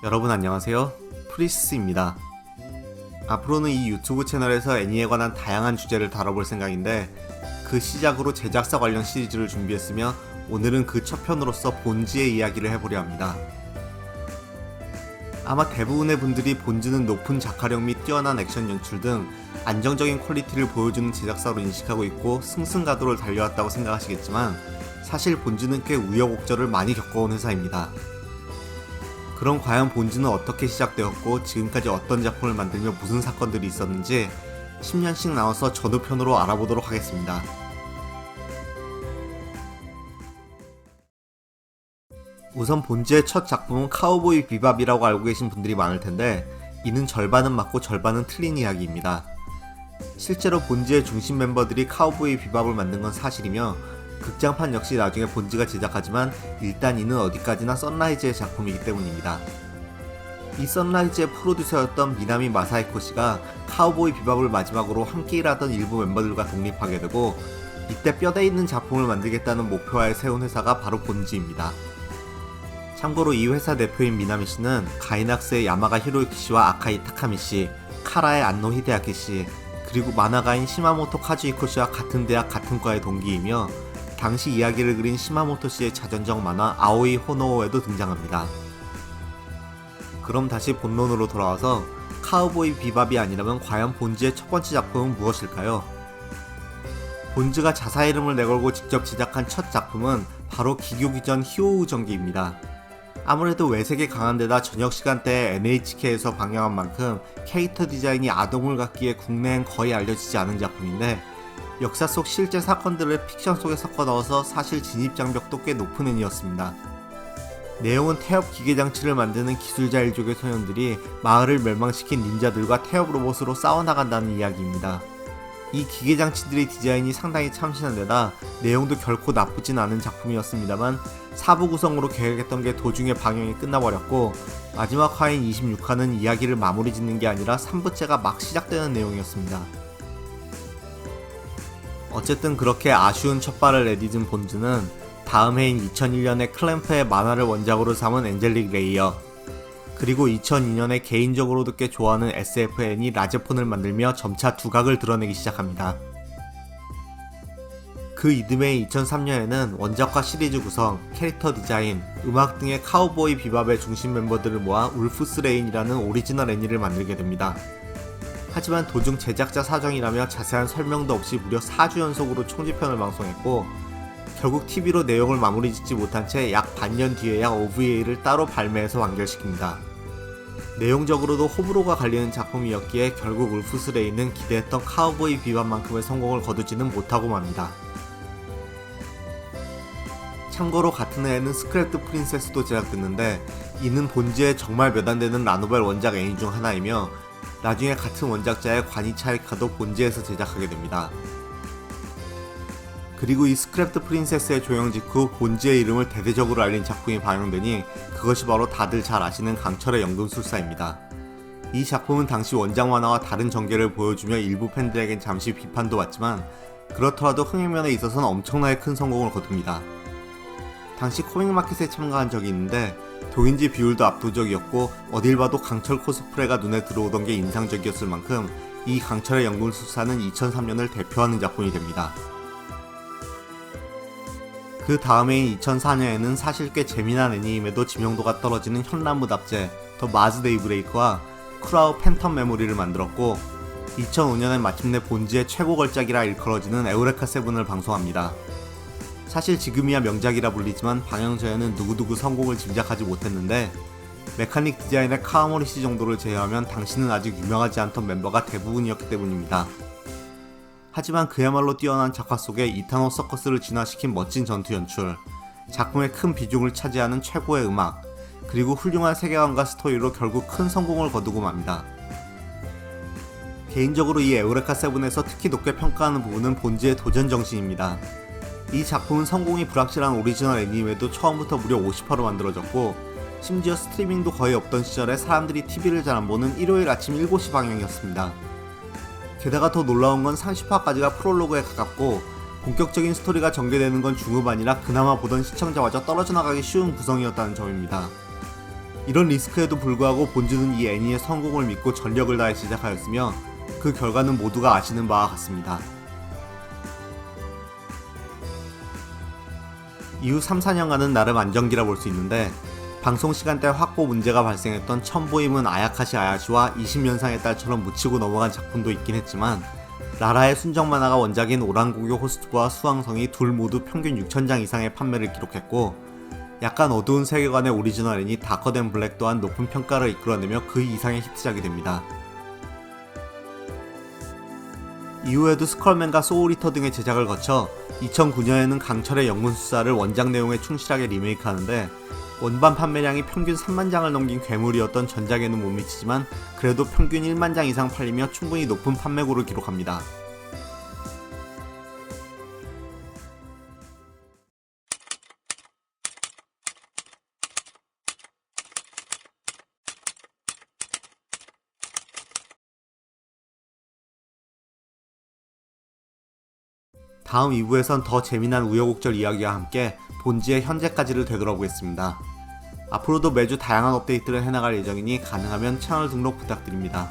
여러분 안녕하세요. 프리스입니다. 앞으로는 이 유튜브 채널에서 애니에 관한 다양한 주제를 다뤄볼 생각인데 그 시작으로 제작사 관련 시리즈를 준비했으며 오늘은 그 첫 편으로서 본즈의 이야기를 해보려 합니다. 아마 대부분의 분들이 본즈는 높은 작화력 및 뛰어난 액션 연출 등 안정적인 퀄리티를 보여주는 제작사로 인식하고 있고 승승가도를 달려왔다고 생각하시겠지만 사실 본즈는 꽤 우여곡절을 많이 겪어온 회사입니다. 그럼 과연 본즈는 어떻게 시작되었고 지금까지 어떤 작품을 만들며 무슨 사건들이 있었는지 10년씩 나눠서 전후편으로 알아보도록 하겠습니다. 우선 본즈의 첫 작품은 카우보이 비밥이라고 알고 계신 분들이 많을 텐데 이는 절반은 맞고 절반은 틀린 이야기입니다. 실제로 본즈의 중심 멤버들이 카우보이 비밥을 만든 건 사실이며 극장판 역시 나중에 본즈가 제작하지만 일단 이는 어디까지나 선라이즈의 작품이기 때문입니다. 이 선라이즈의 프로듀서였던 미나미 마사히코 씨가 카우보이 비밥을 마지막으로 함께 일하던 일부 멤버들과 독립하게 되고 이때 뼈대 있는 작품을 만들겠다는 목표하에 세운 회사가 바로 본즈입니다. 참고로 이 회사 대표인 미나미 씨는 가이낙스의 야마가 히로유키 씨와 아카이 타카미 씨, 카라의 안노 히데아키 씨, 그리고 만화가인 시마모토 카즈히코 씨와 같은 대학 같은 과의 동기이며 당시 이야기를 그린 시마모토 씨의 자전적 만화 아오이 호노오에도 등장합니다. 그럼 다시 본론으로 돌아와서 카우보이 비밥이 아니라면 과연 본즈의 첫 번째 작품은 무엇일까요? 본즈가 자사 이름을 내걸고 직접 제작한 첫 작품은 바로 기교기전 히오우 전기입니다. 아무래도 외색이 강한 데다 저녁 시간대에 NHK에서 방영한 만큼 캐릭터 디자인이 아동물 같기에 국내엔 거의 알려지지 않은 작품인데 역사 속 실제 사건들을 픽션 속에 섞어 넣어서 사실 진입장벽도 꽤 높은 애니였습니다. 내용은 태엽 기계장치를 만드는 기술자 일족의 소년들이 마을을 멸망시킨 닌자들과 태엽 로봇으로 싸워나간다는 이야기입니다. 이 기계장치들의 디자인이 상당히 참신한 데다 내용도 결코 나쁘진 않은 작품이었습니다만 4부 구성으로 계획했던 게 도중에 방영이 끝나버렸고 마지막 화인 26화는 이야기를 마무리 짓는 게 아니라 3부째가 막 시작되는 내용이었습니다. 어쨌든 그렇게 아쉬운 첫발을 내딛은 본즈는 다음 해인 2001년에 클램프의 만화를 원작으로 삼은 엔젤릭 레이어 그리고 2002년에 개인적으로도 꽤 좋아하는 SF 애니 라제폰을 만들며 점차 두각을 드러내기 시작합니다. 그 이듬해 2003년에는 원작과 시리즈 구성, 캐릭터 디자인, 음악 등의 카우보이 비밥의 중심 멤버들을 모아 울프스 레인이라는 오리지널 애니를 만들게 됩니다. 하지만 도중 제작자 사정이라며 자세한 설명도 없이 무려 4주 연속으로 총지편을 방송했고 결국 TV로 내용을 마무리 짓지 못한 채 약 반년 뒤에야 OVA를 따로 발매해서 완결시킵니다. 내용적으로도 호불호가 갈리는 작품이었기에 결국 울프스 레인은 기대했던 카우보이 비밥만큼의 성공을 거두지는 못하고 맙니다. 참고로 같은 해에는 스크랩드 프린세스도 제작됐는데 이는 본즈의 정말 몇 안 되는 라노벨 원작 애니 중 하나이며 나중에 같은 원작자의 관이 차이카도 본즈에서 제작하게 됩니다. 그리고 이 스크랩드 프린세스의 조영 직후 본즈의 이름을 대대적으로 알린 작품이 방영되니 그것이 바로 다들 잘 아시는 강철의 연금술사입니다. 이 작품은 당시 원작 만화와 다른 전개를 보여주며 일부 팬들에겐 잠시 비판도 받지만 그렇더라도 흥행면에 있어서는 엄청나게 큰 성공을 거둡니다. 당시 코믹마켓에 참가한 적이 있는데 동인지 비율도 압도적이었고 어딜 봐도 강철 코스프레가 눈에 들어오던 게 인상적이었을 만큼 이 강철의 연금술사는 2003년을 대표하는 작품이 됩니다. 그 다음해인 2004년에는 사실 꽤 재미난 애니임에도 지명도가 떨어지는 현란무답제 더 마즈 데이브레이크와 쿠라우 팬텀 메모리를 만들었고 2005년엔 마침내 본즈의 최고 걸작이라 일컬어지는 에우레카 세븐을 방송합니다. 사실 지금이야 명작이라 불리지만 방영 전에는 누구누구 성공을 짐작하지 못했는데 메카닉 디자인의 카와모리 씨 정도를 제외하면 당시는 아직 유명하지 않던 멤버가 대부분이었기 때문입니다. 하지만 그야말로 뛰어난 작화 속에 이타노 서커스를 진화시킨 멋진 전투 연출, 작품의 큰 비중을 차지하는 최고의 음악, 그리고 훌륭한 세계관과 스토리로 결국 큰 성공을 거두고 맙니다. 개인적으로 이 에우레카 세븐에서 특히 높게 평가하는 부분은 본즈의 도전 정신입니다. 이 작품은 성공이 불확실한 오리지널 애니임에도 처음부터 무려 50화로 만들어졌고 심지어 스트리밍도 거의 없던 시절에 사람들이 TV를 잘 안보는 일요일 아침 7시 방영이었습니다. 게다가 더 놀라운 건 30화까지가 프롤로그에 가깝고 본격적인 스토리가 전개되는 건 중후반이라 그나마 보던 시청자마저 떨어져 나가기 쉬운 구성이었다는 점입니다. 이런 리스크에도 불구하고 본즈는 이 애니의 성공을 믿고 전력을 다해 제작하였으며 그 결과는 모두가 아시는 바와 같습니다. 이후 3-4년간은 나름 안정기라 볼 수 있는데 방송 시간대 확보 문제가 발생했던 첨보임은 아야카시 아야시와 20년상의 딸처럼 묻히고 넘어간 작품도 있긴 했지만 라라의 순정 만화가 원작인 오랑고교 호스트부와 수왕성이 둘 모두 평균 6,000장 이상의 판매를 기록했고 약간 어두운 세계관의 오리지널 애니 다커 댄 블랙 또한 높은 평가를 이끌어내며 그 이상의 히트작이 됩니다. 이후에도 스컬맨과 소울이터 등의 제작을 거쳐 2009년에는 강철의 영문수사를 원작 내용에 충실하게 리메이크하는데 원반 판매량이 평균 3만 장을 넘긴 괴물이었던 전작에는 못 미치지만 그래도 평균 1만 장 이상 팔리며 충분히 높은 판매고를 기록합니다. 다음 2부에선 더 재미난 우여곡절 이야기와 함께 본지의 현재까지를 되돌아보겠습니다. 앞으로도 매주 다양한 업데이트를 해나갈 예정이니 가능하면 채널 등록 부탁드립니다.